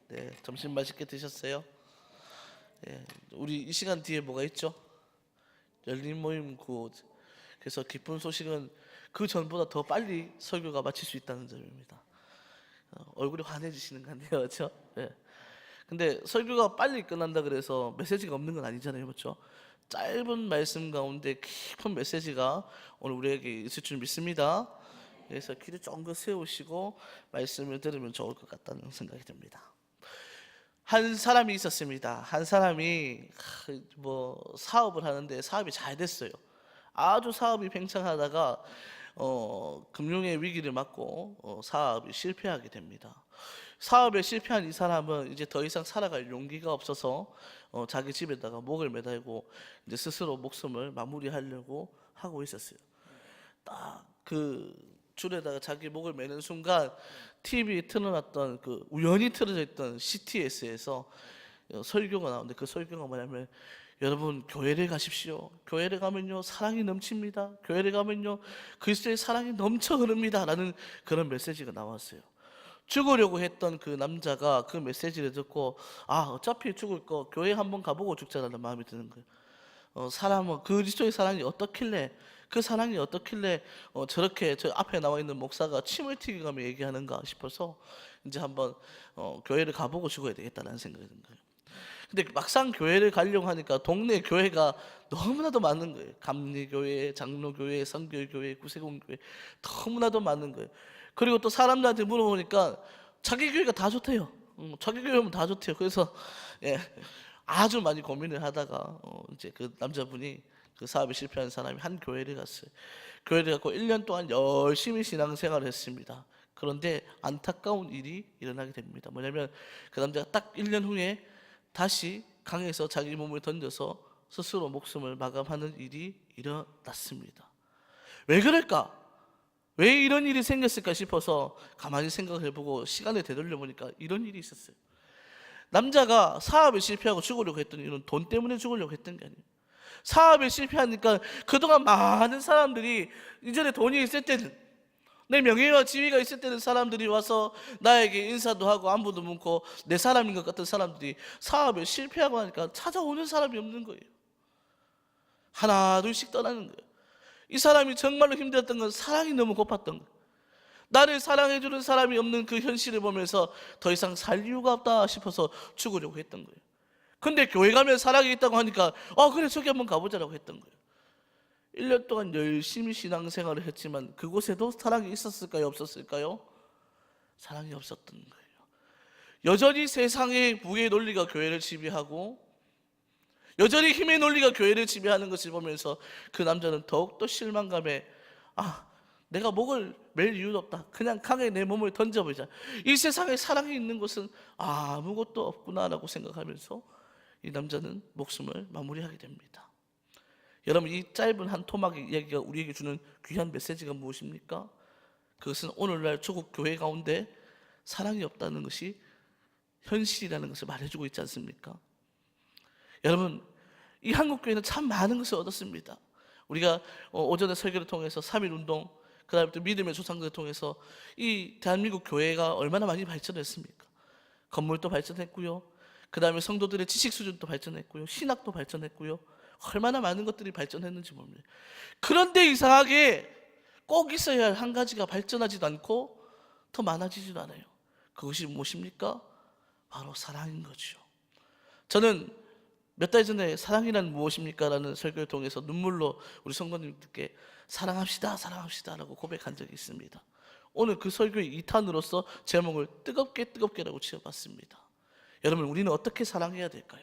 네, 점심 맛있게 드셨어요? 예, 우리 이 시간 뒤에 뭐가 있죠? 열린 모임 구. 그래서 기쁜 소식은 그 전보다 더 빨리 설교가 마칠 수 있다는 점입니다. 얼굴이 환해지시는 것 같네요, 그렇죠? 예. 근데 설교가 빨리 끝난다 그래서 메시지가 없는 건 아니잖아요, 그렇죠? 짧은 말씀 가운데 깊은 메시지가 오늘 우리에게 있을 줄 믿습니다. 그래서 귀를 쫑긋 세우시고 말씀을 들으면 좋을 것 같다는 생각이 듭니다. 한 사람이 있었습니다. 한 사람이 사업을 하는데 사업이 잘 됐어요. 아주 사업이 팽창하다가 금융의 위기를 맞고 사업이 실패하게 됩니다. 사업에 실패한 이 사람은 이제 더 이상 살아갈 용기가 없어서 자기 집에다가 목을 매달고 이제 스스로 목숨을 마무리하려고 하고 있었어요. 딱 그 줄에다가 자기 목을 매는 순간 TV에 틀어놨던 그 우연히 틀어져 있던 CTS에서 설교가 나오는데 그 설교가 뭐냐면, 여러분 교회를 가십시오. 교회를 가면요 사랑이 넘칩니다. 교회를 가면요 그리스도의 사랑이 넘쳐 흐릅니다 라는 그런 메시지가 나왔어요. 죽으려고 했던 그 남자가 그 메시지를 듣고, 아 어차피 죽을 거 교회 한번 가보고 죽자라는 마음이 드는 거예요. 사람은 그리스도의 사랑이 어떻길래, 그 사랑이 어떻길래 저렇게 저 앞에 나와 있는 목사가 침을 튀겨가며 얘기하는가 싶어서 이제 한번 교회를 가보고 죽어야 되겠다는 생각이 든 거예요. 근데 막상 교회를 가려고 하니까 동네 교회가 너무나도 많은 거예요. 감리교회, 장로교회, 선교교회, 구세군교회 너무나도 많은 거예요. 그리고 또 사람들한테 물어보니까 자기 교회가 다 좋대요. 자기 교회면 다 좋대요. 그래서 예, 아주 많이 고민을 하다가 이제 그 남자분이, 그 사업에 실패한 사람이 한 교회를 갔어요. 교회를 갖고 1년 동안 열심히 신앙생활을 했습니다. 그런데 안타까운 일이 일어나게 됩니다. 뭐냐면 그 남자가 딱 1년 후에 다시 강에서 자기 몸을 던져서 스스로 목숨을 마감하는 일이 일어났습니다. 왜 그럴까? 왜 이런 일이 생겼을까 싶어서 가만히 생각을 해보고 시간을 되돌려 보니까 이런 일이 있었어요. 남자가 사업에 실패하고 죽으려고 했던 이유는 돈 때문에 죽으려고 했던 게 아니에요. 사업에 실패하니까 그동안 많은 사람들이, 이전에 돈이 있을 때는, 내 명예와 지위가 있을 때는 사람들이 와서 나에게 인사도 하고 안부도 묻고 내 사람인 것 같은 사람들이 사업에 실패하고 하니까 찾아오는 사람이 없는 거예요. 하나 둘씩 떠나는 거예요. 이 사람이 정말로 힘들었던 건 사랑이 너무 고팠던 거예요. 나를 사랑해주는 사람이 없는 그 현실을 보면서 더 이상 살 이유가 없다 싶어서 죽으려고 했던 거예요. 근데 교회 가면 사랑이 있다고 하니까 그래 저기 한번 가보자라고 했던 거예요. 1년 동안 열심히 신앙생활을 했지만 그곳에도 사랑이 있었을까요? 없었을까요? 사랑이 없었던 거예요. 여전히 세상의 부의 논리가 교회를 지배하고, 여전히 힘의 논리가 교회를 지배하는 것을 보면서 그 남자는 더욱더 실망감에, 내가 목을 맬 이유도 없다. 그냥 강에 내 몸을 던져보자. 이 세상에 사랑이 있는 것은 아무것도 없구나라고 생각하면서 이 남자는 목숨을 마무리하게 됩니다. 여러분, 이 짧은 한 토막의 이야기가 우리에게 주는 귀한 메시지가 무엇입니까? 그것은 오늘날 조국 교회 가운데 사랑이 없다는 것이 현실이라는 것을 말해주고 있지 않습니까? 여러분, 이 한국교회는 참 많은 것을 얻었습니다. 우리가 오전에 설교를 통해서 3.1운동, 그 다음에 또 믿음의 조상들을 통해서 이 대한민국 교회가 얼마나 많이 발전했습니까? 건물도 발전했고요, 그 다음에 성도들의 지식 수준도 발전했고요, 신학도 발전했고요, 얼마나 많은 것들이 발전했는지 모릅니다. 그런데 이상하게 꼭 있어야 할 한 가지가 발전하지도 않고 더 많아지지도 않아요. 그것이 무엇입니까? 바로 사랑인 거죠. 저는 몇 달 전에 사랑이란 무엇입니까? 라는 설교를 통해서 눈물로 우리 성도님들께 사랑합시다, 사랑합시다 라고 고백한 적이 있습니다. 오늘 그 설교의 2탄으로서 제목을 뜨겁게라고 지어봤습니다. 여러분, 우리는 어떻게 사랑해야 될까요?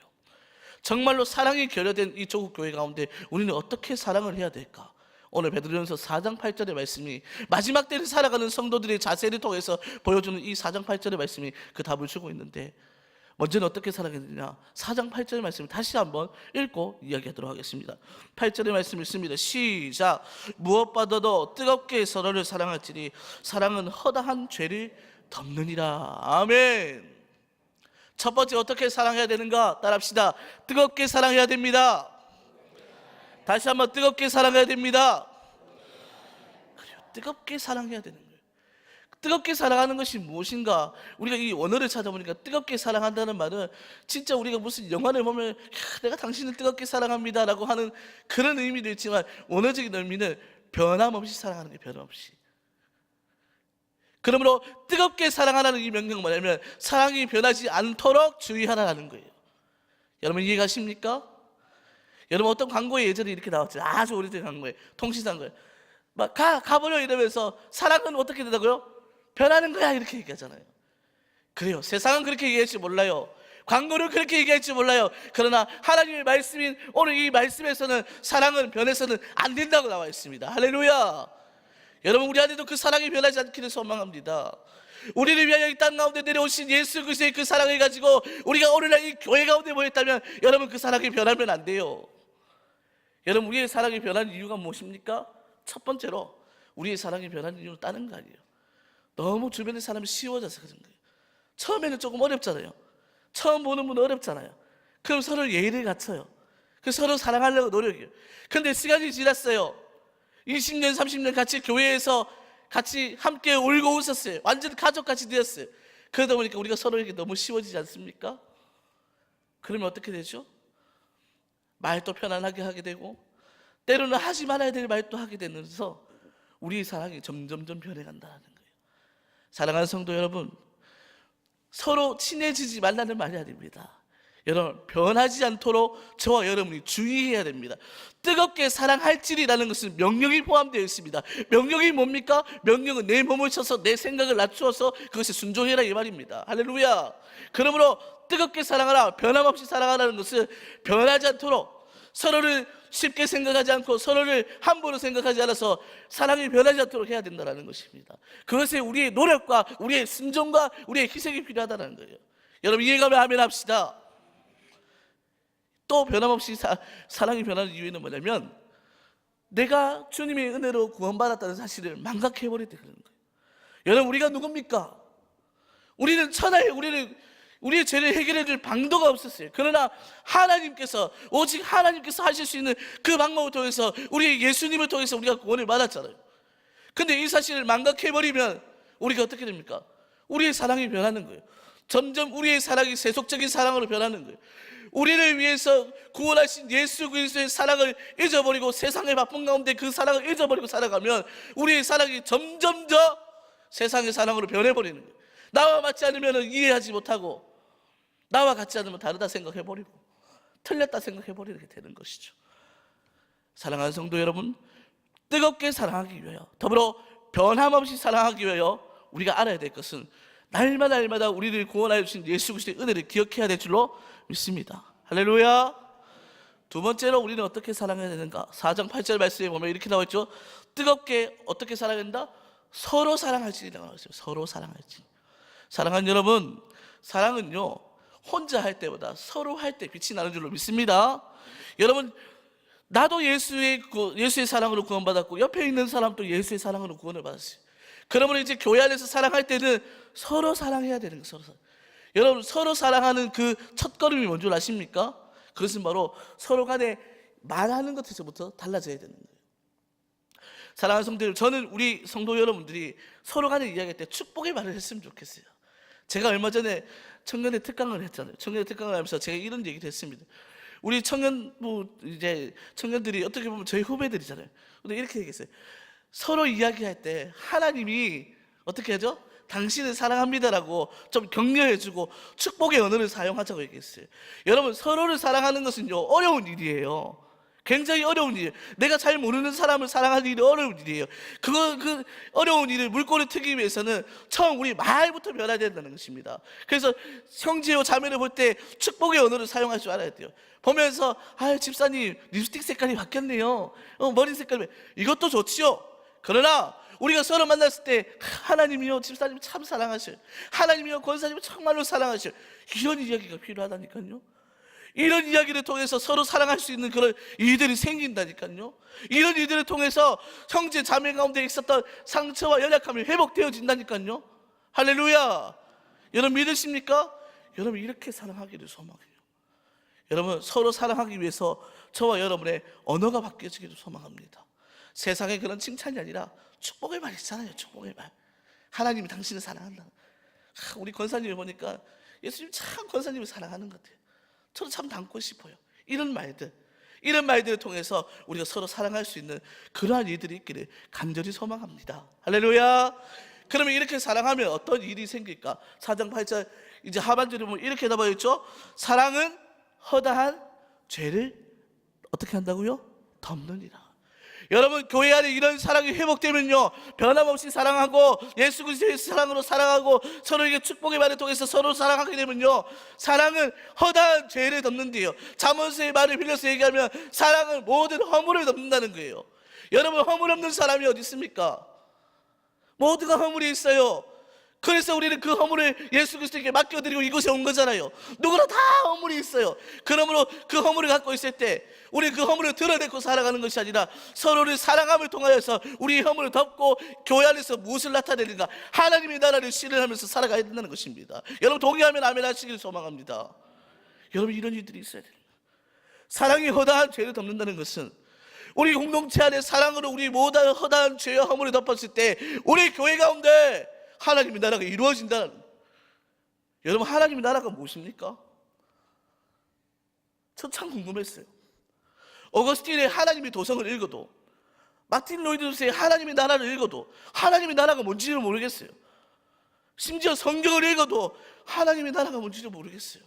정말로 사랑이 결여된 이 조국 교회 가운데 우리는 어떻게 사랑을 해야 될까? 오늘 베드로전서 4장 8절의 말씀이, 마지막 때를 살아가는 성도들의 자세를 통해서 보여주는 이 4장 8절의 말씀이 그 답을 주고 있는데, 먼저는 어떻게 살아가야 되냐? 4장 8절의 말씀을 다시 한번 읽고 이야기하도록 하겠습니다. 8절의 말씀 읽습니다. 시작. 무엇보다도 뜨겁게 서로를 사랑할지니 사랑은 허다한 죄를 덮느니라. 아멘. 첫 번째, 어떻게 사랑해야 되는가? 따라합시다. 뜨겁게 사랑해야 됩니다. 다시 한번 뜨겁게 사랑해야 됩니다. 그래요. 뜨겁게 사랑해야 되는 거예요. 뜨겁게 사랑하는 것이 무엇인가? 우리가 이 원어를 찾아보니까 뜨겁게 사랑한다는 말은 진짜 우리가 무슨 영화를 보면 내가 당신을 뜨겁게 사랑합니다 라고 하는 그런 의미도 있지만, 원어적인 의미는 변함없이 사랑하는 게 변함없이. 그러므로 뜨겁게 사랑하라는 이 명령은 뭐냐면 사랑이 변하지 않도록 주의하라는 거예요. 여러분 이해가십니까? 여러분 어떤 광고에 예전에 이렇게 나왔죠. 아주 오래된 광고에, 통신사 거예요. 막 가버려 이러면서 사랑은 어떻게 된다고요? 변하는 거야 이렇게 얘기하잖아요. 그래요. 세상은 그렇게 얘기할지 몰라요. 광고는 그렇게 얘기할지 몰라요. 그러나 하나님의 말씀인 오늘 이 말씀에서는 사랑은 변해서는 안 된다고 나와 있습니다. 할렐루야. 여러분 우리 안에도 그 사랑이 변하지 않기를 소망합니다. 우리를 위하여 이 땅 가운데 내려오신 예수 그리스도의 그 사랑을 가지고 우리가 오늘날 이 교회 가운데 모였다면 여러분 그 사랑이 변하면 안 돼요. 여러분 우리의 사랑이 변하는 이유가 무엇입니까? 첫 번째로 우리의 사랑이 변하는 이유는 다른 거 아니에요. 너무 주변의 사람이 쉬워져서 그런 거예요. 처음에는 조금 어렵잖아요. 처음 보는 분은 어렵잖아요. 그럼 서로 예의를 갖춰요. 서로 사랑하려고 노력해요. 근데 시간이 지났어요. 20년 30년 같이 교회에서 같이 함께 울고 웃었어요. 완전 가족같이 되었어요. 그러다 보니까 우리가 서로에게 너무 쉬워지지 않습니까? 그러면 어떻게 되죠? 말도 편안하게 하게 되고 때로는 하지 말아야 될 말도 하게 되면서 우리의 사랑이 점점점 변해간다는 거예요. 사랑하는 성도 여러분, 서로 친해지지 말라는 말이 아닙니다. 여러분 변하지 않도록 저와 여러분이 주의해야 됩니다. 뜨겁게 사랑할지라는 것은 명령이 포함되어 있습니다. 명령이 뭡니까? 명령은 내 몸을 쳐서 내 생각을 낮추어서 그것에 순종해라 이 말입니다. 할렐루야. 그러므로 뜨겁게 사랑하라, 변함없이 사랑하라는 것은 변하지 않도록, 서로를 쉽게 생각하지 않고 서로를 함부로 생각하지 않아서 사랑이 변하지 않도록 해야 된다는 것입니다. 그것에 우리의 노력과 우리의 순종과 우리의 희생이 필요하다는 거예요. 여러분 이해가면 아멘 합시다. 또 변함없이 사랑이 변하는 이유는 뭐냐면 내가 주님의 은혜로 구원받았다는 사실을 망각해버릴 때 그런 거예요. 여러분 우리가 누굽니까? 우리는 천하에 우리의 죄를 해결해 줄 방도가 없었어요. 그러나 하나님께서, 오직 하나님께서 하실 수 있는 그 방법을 통해서 우리 예수님을 통해서 우리가 구원을 받았잖아요. 근데 이 사실을 망각해버리면 우리가 어떻게 됩니까? 우리의 사랑이 변하는 거예요. 점점 우리의 사랑이 세속적인 사랑으로 변하는 거예요. 우리를 위해서 구원하신 예수 그리스도의 사랑을 잊어버리고 세상의 바쁜 가운데 그 사랑을 잊어버리고 살아가면 우리의 사랑이 점점 더 세상의 사랑으로 변해버리는 거예요. 나와 맞지 않으면 이해하지 못하고 나와 같지 않으면 다르다 생각해버리고 틀렸다 생각해버리게 되는 것이죠. 사랑하는 성도 여러분, 뜨겁게 사랑하기 위하여, 더불어 변함없이 사랑하기 위하여 우리가 알아야 될 것은 날마다 우리를 구원하여 주신 예수 그리스도의 은혜를 기억해야 될 줄로 믿습니다. 할렐루야. 두 번째로 우리는 어떻게 사랑해야 되는가? 4장 8절 말씀에 보면 이렇게 나와 있죠. 뜨겁게 어떻게 사랑해야 된다? 서로 사랑할지라고 나와 있어요. 서로 사랑할지. 사랑하는 여러분, 사랑은요 혼자 할 때보다 서로 할 때 빛이 나는 줄로 믿습니다. 여러분 나도 예수의 사랑으로 구원받았고 옆에 있는 사람도 예수의 사랑으로 구원을 받았어요. 그러면 이제 교회 안에서 사랑할 때는 서로 사랑해야 되는 거예요. 여러분 서로 사랑하는 그 첫걸음이 뭔 줄 아십니까? 그것은 바로 서로 간에 말하는 것에서부터 달라져야 되는 거예요. 사랑하는 성도들, 저는 우리 성도 여러분들이 서로 간에 이야기할 때 축복의 말을 했으면 좋겠어요. 제가 얼마 전에 청년의 특강을 했잖아요. 청년의 특강을 하면서 제가 이런 얘기를 했습니다. 우리 청년들이 어떻게 보면 저희 후배들이잖아요. 근데 이렇게 얘기했어요. 서로 이야기할 때 하나님이 어떻게 하죠? 당신을 사랑합니다라고 좀 격려해주고 축복의 언어를 사용하자고 얘기했어요. 여러분 서로를 사랑하는 것은요 어려운 일이에요. 굉장히 어려운 일이에요. 내가 잘 모르는 사람을 사랑하는 일이 어려운 일이에요. 그 어려운 일을 물꼬를 트기 위해서는 처음 우리 말부터 변해야 된다는 것입니다. 그래서 형제와 자매를 볼 때 축복의 언어를 사용할 줄 알아야 돼요. 보면서 집사님 립스틱 색깔이 바뀌었네요. 머리 색깔이 이것도 좋지요. 그러나 우리가 서로 만났을 때 하나님이요 집사님 참 사랑하셔요. 하나님이요 권사님 정말로 사랑하셔요. 이런 이야기가 필요하다니까요. 이런 이야기를 통해서 서로 사랑할 수 있는 그런 일들이 생긴다니까요. 이런 일들을 통해서 형제 자매 가운데 있었던 상처와 연약함이 회복되어진다니까요. 할렐루야. 여러분 믿으십니까? 여러분 이렇게 사랑하기를 소망해요. 여러분 서로 사랑하기 위해서 저와 여러분의 언어가 바뀌어지기를 소망합니다. 세상의 그런 칭찬이 아니라 축복의 말 있잖아요. 축복의 말. 하나님이 당신을 사랑한다. 우리 권사님을 보니까 예수님 참 권사님을 사랑하는 것 같아요. 저도 참 닮고 싶어요. 이런 말들을 통해서 우리가 서로 사랑할 수 있는 그러한 일들이 있기를 간절히 소망합니다. 할렐루야. 그러면 이렇게 사랑하면 어떤 일이 생길까? 4장 8절 이제 하반절에 보면 이렇게 나와 있죠. 사랑은 허다한 죄를 어떻게 한다고요? 덮느니라. 여러분, 교회 안에 이런 사랑이 회복되면요, 변함없이 사랑하고 예수 그리스도의 사랑으로 사랑하고 서로에게 축복의 말을 통해서 서로 사랑하게 되면요, 사랑은 허다한 죄를 덮는데요. 잠언서의 말을 빌려서 얘기하면 사랑은 모든 허물을 덮는다는 거예요. 여러분, 허물 없는 사람이 어디 있습니까? 모두가 허물이 있어요. 그래서 우리는 그 허물을 예수 그리스도에게 맡겨드리고 이곳에 온 거잖아요. 누구나 다 허물이 있어요. 그러므로 그 허물을 갖고 있을 때 우리 그 허물을 드러내고 살아가는 것이 아니라 서로를 사랑함을 통하여서 우리의 허물을 덮고 교회 안에서 무엇을 나타내는가? 하나님의 나라를 실현하면서 살아가야 된다는 것입니다. 여러분 동의하면 아멘 하시길 소망합니다. 여러분, 이런 일들이 있어야 됩니다. 사랑이 허다한 죄를 덮는다는 것은 우리 공동체 안에 사랑으로 우리 모든 허다한 죄와 허물을 덮었을 때 우리 교회 가운데 하나님의 나라가 이루어진다는. 여러분, 하나님의 나라가 무엇입니까? 저 참 궁금했어요. 어거스틴의 하나님의 도성을 읽어도, 마틴 로이드스의 하나님의 나라를 읽어도 하나님의 나라가 뭔지를 모르겠어요. 심지어 성경을 읽어도 하나님의 나라가 뭔지를 모르겠어요.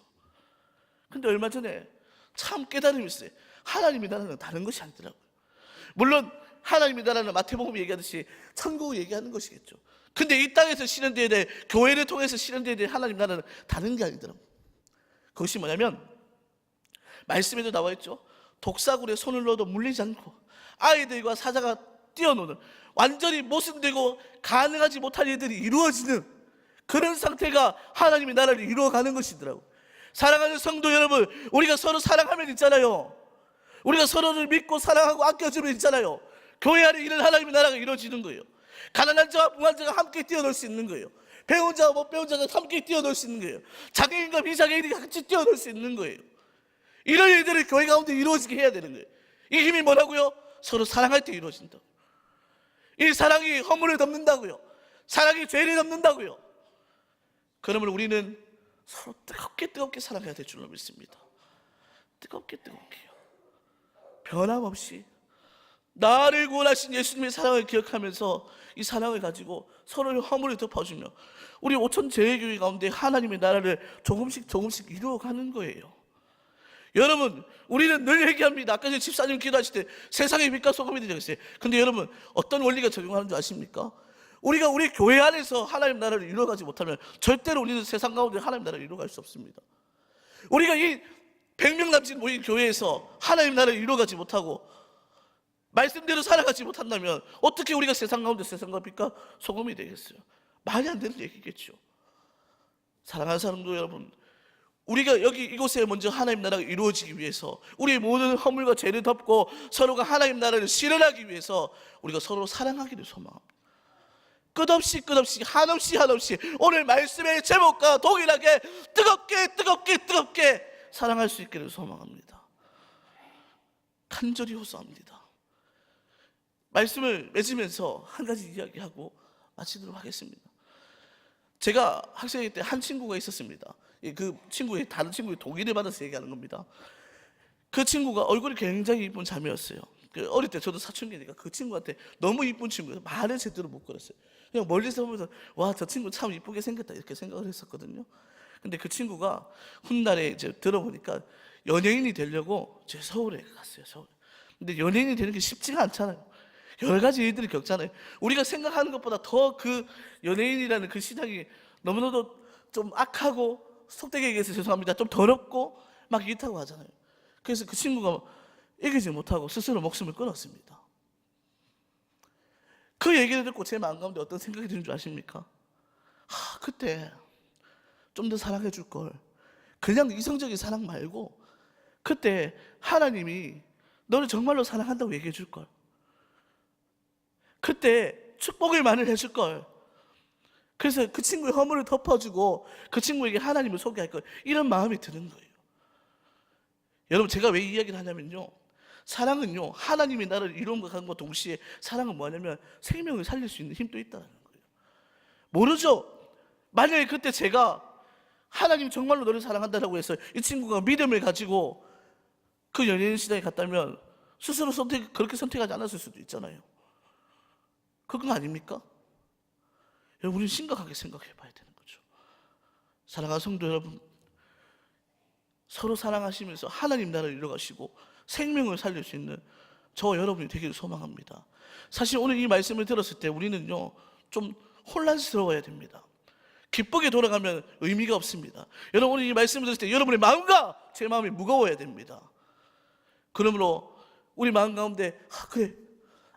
근데 얼마 전에 참 깨달음이 있어요. 하나님의 나라는 다른 것이 아니더라고요. 물론 하나님의 나라는 마태복음이 얘기하듯이 천국을 얘기하는 것이겠죠. 근데 이 땅에서 실현되어야 될, 교회를 통해서 실현되어야 될 하나님 나라는 다른 게 아니더라고요. 그것이 뭐냐면 말씀에도 나와 있죠. 독사굴에 손을 넣어도 물리지 않고 아이들과 사자가 뛰어노는, 완전히 모순되고 가능하지 못한 일들이 이루어지는 그런 상태가 하나님의 나라를 이루어가는 것이더라고요. 사랑하는 성도 여러분, 우리가 서로 사랑하면 있잖아요, 우리가 서로를 믿고 사랑하고 아껴주면 있잖아요, 교회 안에 이런 하나님의 나라가 이루어지는 거예요. 가난한 자와 부한 자가 함께 뛰어놀 수 있는 거예요. 배운 자와 못 배운 자가 함께 뛰어놀 수 있는 거예요. 장애인과 비장애인이 같이 뛰어놀 수 있는 거예요. 이런 일들을 교회 가운데 이루어지게 해야 되는 거예요. 이 힘이 뭐라고요? 서로 사랑할 때 이루어진다. 이 사랑이 허물을 덮는다고요. 사랑이 죄를 덮는다고요. 그러면 우리는 서로 뜨겁게 사랑해야 될 줄로 믿습니다. 뜨겁게요. 변함없이 나를 구원하신 예수님의 사랑을 기억하면서 이 사랑을 가지고 서로의 허물을 덮어주며 우리 오천 제일교회 가운데 하나님의 나라를 조금씩 이루어가는 거예요. 여러분, 우리는 늘 얘기합니다. 아까 전에 집사님 기도하실 때 세상의 빛과 소금이 되겠어요. 근데 여러분, 어떤 원리가 적용하는 줄 아십니까? 우리가 우리 교회 안에서 하나님 나라를 이루어가지 못하면 절대로 우리는 세상 가운데 하나님 나라를 이루어갈 수 없습니다. 우리가 이 100명 남짓 모인 교회에서 하나님 나라를 이루어가지 못하고 말씀대로 살아가지 못한다면 어떻게 우리가 세상 가운데 세상과 빛과 소금이 되겠어요? 말이 안 되는 얘기겠죠. 사랑하는 사람도 여러분, 우리가 여기 이곳에 먼저 하나님 나라가 이루어지기 위해서 우리의 모든 허물과 죄를 덮고 서로가 하나님 나라를 실현하기 위해서 우리가 서로 사랑하기를 소망합니다. 끝없이 한없이 오늘 말씀의 제목과 동일하게 뜨겁게 사랑할 수 있기를 소망합니다. 간절히 호소합니다. 말씀을 맺으면서 한 가지 이야기하고 마치도록 하겠습니다. 제가 학생일 때 한 친구가 있었습니다. 그 친구의 다른 친구의 동의를 받아서 얘기하는 겁니다. 그 친구가 얼굴이 굉장히 이쁜 자매였어요. 어릴 때 저도 사춘기니까 그 친구한테 너무 이쁜 친구여서 말을 제대로 못 걸었어요. 그냥 멀리서 보면서 와, 저 친구 참 이쁘게 생겼다 이렇게 생각을 했었거든요. 근데 그 친구가 훗날에 이제 들어보니까 연예인이 되려고 제 서울에 갔어요. 서울에. 근데 연예인이 되는 게 쉽지가 않잖아요. 여러 가지 일들을 겪잖아요. 우리가 생각하는 것보다 더 그 연예인이라는 그 시장이 너무나도 좀 악하고, 속되게 얘기해서 죄송합니다, 좀 더럽고 막 이렇다고 하잖아요. 그래서 그 친구가 이기지 못하고 스스로 목숨을 끊었습니다. 그 얘기를 듣고 제 마음 가운데 어떤 생각이 드는 줄 아십니까? 그때 좀 더 사랑해 줄 걸. 그냥 이성적인 사랑 말고 그때 하나님이 너를 정말로 사랑한다고 얘기해 줄 걸. 그때 축복을 많이 해줄 걸. 그래서 그 친구의 허물을 덮어주고 그 친구에게 하나님을 소개할 걸. 이런 마음이 드는 거예요. 여러분, 제가 왜 이 이야기를 하냐면요, 사랑은요, 하나님이 나를 이룬 것과 동시에 사랑은 뭐냐면 생명을 살릴 수 있는 힘도 있다는 거예요. 모르죠. 만약에 그때 제가 하나님 정말로 너를 사랑한다라고 해서 이 친구가 믿음을 가지고 그 연예인 시대에 갔다면 스스로 그렇게 선택하지 않았을 수도 있잖아요. 그건 아닙니까? 여러분, 우리는 심각하게 생각해 봐야 되는 거죠. 사랑하는 성도 여러분, 서로 사랑하시면서 하나님 나라를 이뤄가시고 생명을 살릴 수 있는 저와 여러분이 되기를 소망합니다. 사실 오늘 이 말씀을 들었을 때 우리는요, 좀 혼란스러워야 됩니다. 기쁘게 돌아가면 의미가 없습니다. 여러분, 오늘 이 말씀을 들었을 때 여러분의 마음과 제 마음이 무거워야 됩니다. 그러므로 우리 마음 가운데 그래,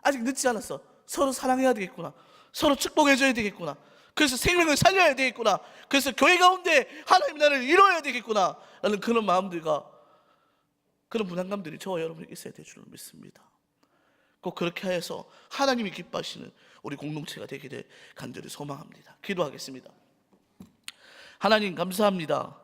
아직 늦지 않았어, 서로 사랑해야 되겠구나, 서로 축복해줘야 되겠구나, 그래서 생명을 살려야 되겠구나, 그래서 교회 가운데 하나님 나라를 이루어야 되겠구나 라는 그런 마음들과 그런 부담감들이 저와 여러분에게 있어야 될 줄 믿습니다. 꼭 그렇게 해서 하나님이 기뻐하시는 우리 공동체가 되기를 간절히 소망합니다. 기도하겠습니다. 하나님 감사합니다.